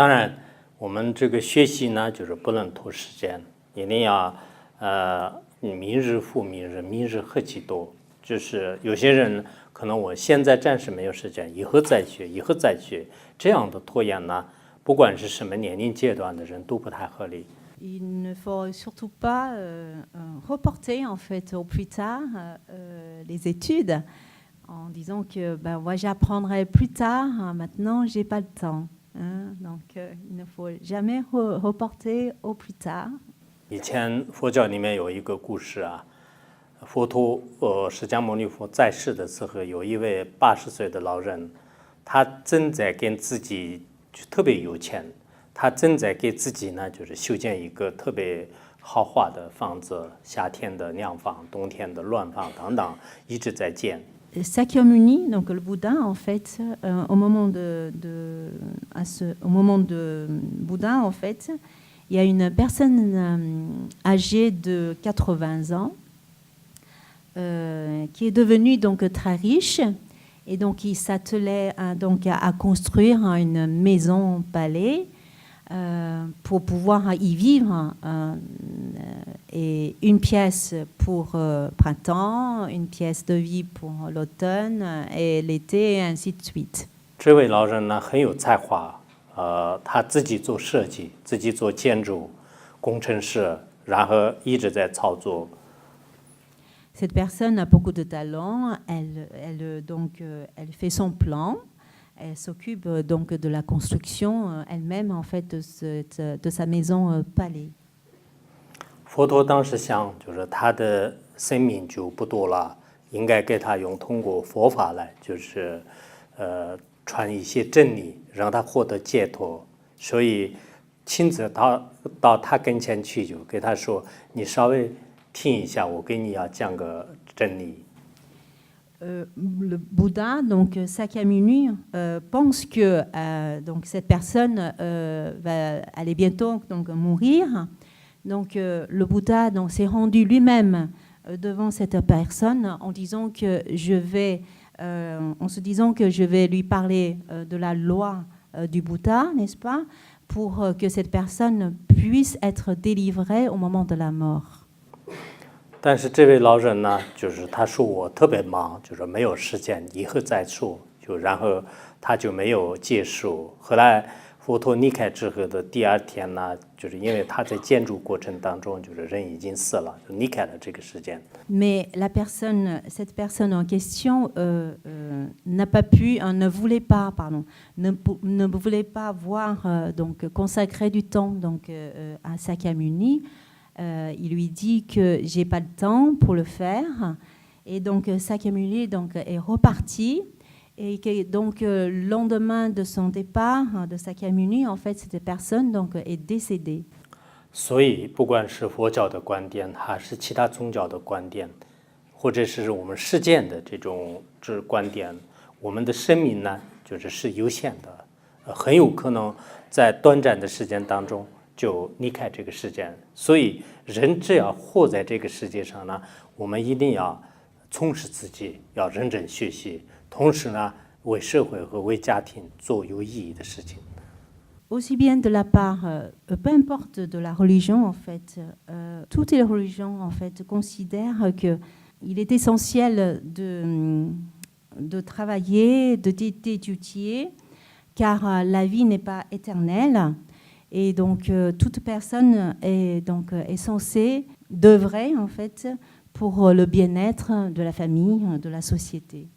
当然，我们这个学习呢，就是不能拖时间，一定要明日复明日，明日何其多。就是有些人可能我现在暂时没有时间，以后再学，以后再学，这样的拖延呢，不管是什么年龄阶段的人都不太合理。Il ne faut surtout pas reporter en fait au plus tard les études en disant que ben, moi, j'apprendrai plus tard, maintenant j'ai pas le temps. Donc il ne faut jamais reporter au plus tard. 以前佛教里面有一个故事啊，佛陀释迦牟尼佛在世的时候，有一位80岁的老人，他正在跟自己就特别有钱，他正在给自己呢就是修建一个特别豪华的房子，夏天的凉房，冬天的暖房等等，一直在建。Sakyamuni, donc le Bouddha, en fait, au moment de Bouddha, en fait, il y a une personne âgée de 80 ans qui est devenue donc très riche et donc il s'attelait donc à construire une maison palais pour pouvoir y vivre et une pièce pour printemps, une pièce de vie pour l'automne et l'été et ainsi de suite. 这位老人呢很有才华，他自己做设计，自己做建筑工程师，然后一直在操作。Cette personne a beaucoup de talent, elle fait son plan, elle s'occupe donc de la construction elle-même en fait de sa maison palais. 佛陀当时想，就是他的生命就不多了，应该给他通过佛法来，就是传一些真理，让他获得解脱。所以亲自到他跟前去，就给他说：“你稍微听一下，我给你要讲个真理。” Le Bouddha, donc Sakyamuni, pense que donc cette personne va aller bientôt donc mourir. Donc le Bouddha donc s'est rendu lui-même devant cette personne en disant que en se disant que je vais lui parler de la loi du Bouddha, n'est-ce pas, pour que cette personne puisse être délivrée au moment de la mort. 但是这位老人呢，就是他说我特别忙，就是没有时间，以后再说。然后他就没有结束。后来佛陀离开之后的第2天呢，就是因为他在建筑过程当中，就是人已经死了，就离开了这个时间。Mais cette personne en question n'a pas pu, ne voulait pas voir donc consacrer du temps donc à Sakyamuni. Il lui dit que j'ai pas le temps pour le faire et donc Sakyamuni donc est reparti et que donc le lendemain de son départ de Sakyamuni en fait cette personne donc est décédée. 所以不管是佛教的观点还是其他宗教的观点，或者是我们世间的这种观点，我们的生命呢是有限的，很有可能在短暂的时间当中就离开这个世界。所以人只要活在这个世界上呢，我们一定要充实自己，要认真学习，同时呢为社会和为家庭做有意义的事情。Aussi bien de la part, peu importe de la religion en fait, toutes les religions en fait considèrent que il est essentiel de travailler, d'étudier, car la vie n'est pas éternelle. Et donc, toute personne est censée d'œuvrer en fait pour le bien-être de la famille, de la société.